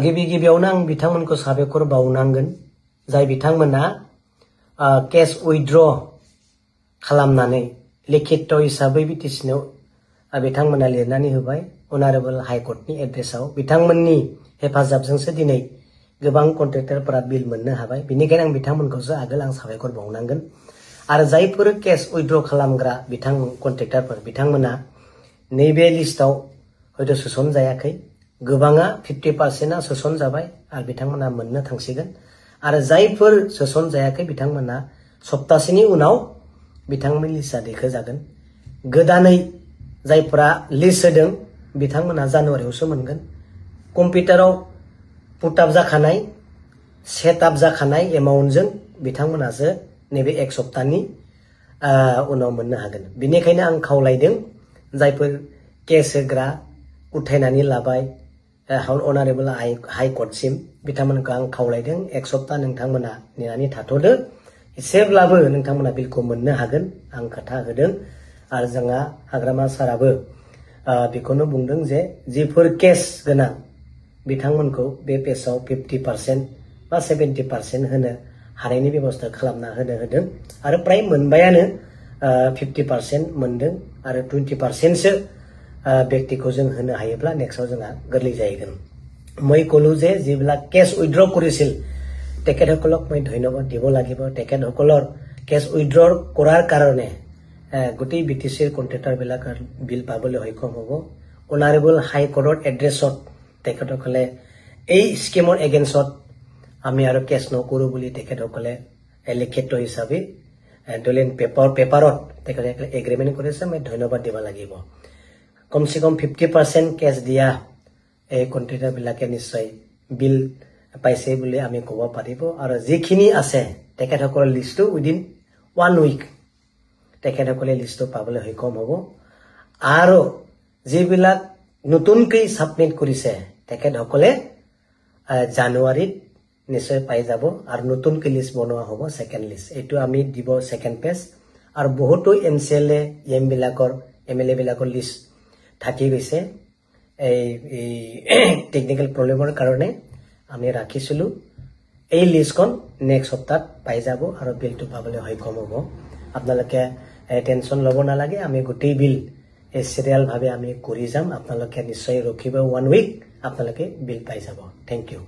गिबि गिबियावनो आं बिथांमोनखौ साबायखर बावनांगोन जाय बिथांमोना केस उइथड्र खालामनानै लिखित हिसाबै बिटिसिनाव बिथांमोना लिरनानै होबाय अनारेबल हाइकर्टनि एड्रेसाव बिथांमोननि हेफाजाबजोंसो दिनै गोबां कन्ट्रेक्टरफोरा बिल मोननो हाबाय बिनिखायनो आं बिथांमोनखौसो आगोल आं साबायखर बावनांगोन आरो जायफोर केस उइथड्र खालामग्रा बिथां कन्ट्रेक्टरफोर बिथांमोना नैबे लिस्टआव हयथ' सोसन जायाखै गोबाङा 50% सोसन जाबाय आरो बिथांमोना मोननो थांसिगोन आरो जायफोर सोसन जायाखै बिथांमोना सप्तासेनि उनाव बिथांमोननि लिस्टआ दैखोजागोन गोदानै जायफोरा लिस्ट होदों बिथांमोना जानुवारियावसो मोनगोन कम्पिउटाराव पुटआप जाखानाय सेटआप जाखानाय एमाउन्टजों बिथांमोनासो नैबे एक सप्ताहनि उनाव मोननो हागोन बेनिखायनो आं खावलायदों जायफोर केस होग्रा उथायनानै लाबाय अनारेबल हाइकर्टसिम बिथांमोनखौ आं खावलायदों एक सप्ताह नोंथांमोना नेनानै थाथ'दो एसेब्लाबो नोंथांमोना बिलखौ मोननो हागोन आं खोथा होदों आरो जोंहा हाग्रामा साराबो बेखौनो बुंदों जे जिफोर केस गोनां बिथांमोनखौ बे पेजआव 50% बा 70% होनो हानायनि बेबस्था खालामना होदों आरो प्राय मोनबायानो 50% मोनदों आरो 20%सो व्यक्तिखौ जों होनो हायोब्ला नेक्स्टआव जोंहा गोरलै जाहैगोन মই কলো যে যিবিলাক কেছ উইথড্ৰ কৰিছিল তেখেতসকলক মই ধন্যবাদ দিব লাগিব তেখেতসকলৰ কেছ উইথড্ৰ কৰাৰ কাৰণে গোটেই বিটিচিৰ কন্ট্ৰেক্টৰবিলাক বিল পাবলৈ সক্ষম হ'ব অনাৰেবল হাইকৰ্টৰ এড্ৰেছত তেখেতসকলে এই স্কিমৰ এগেইনষ্টত আমি আৰু কেছ নকৰো বুলি তেখেতসকলে লিখিত হিচাপে দলিল পেপাৰত তেখেতসকলে এগ্ৰিমেণ্ট কৰিছে মই ধন্যবাদ দিব লাগিব কমসে কম 50% কেছ দিয়া এই কন্ট্ৰেক্টৰ বিলাকে নিশ্চয় বিল পাইছে বুলি আমি ক'ব পাৰিব আৰু যিখিনি আছে তেখেতসকলৰ লিষ্টটো উইদিন 1 উইক তেখেতসকলে লিষ্টটো পাবলৈ সক্ষম হ'ব আৰু যিবিলাক নতুনকৈ সাবমিট কৰিছে তেখেতসকলে জানুৱাৰীত নিশ্চয় পাই যাব আৰু নতুনকৈ লিষ্ট বনোৱা হ'ব সেকেন্ড লিষ্ট এটো আমি দিব সেকেন্ড পেজ আৰু বহুতো এমসিএলএ এম বিলাকৰ এমএলএ বিলাকৰ লিষ্ট থাকি গৈছে এই টেকনিক্যাল প্ৰবলেমৰ কাৰণে আমি ৰাখিছিলো এই লিষ্টখন নেক্সট সপ্তাহত পাই যাব আৰু বিলটো পাবলৈ সক্ষম হ'ব আপোনালোকে টেনশন ল'ব নালাগে আমি গোটেই বিল এই সিৰিয়াল ভাবে আমি কৰি যাম আপোনালোকে নিশ্চয় ৰখিব 1 উইক আপোনালোকে বিল পাই যাব থ্যাংক ইউ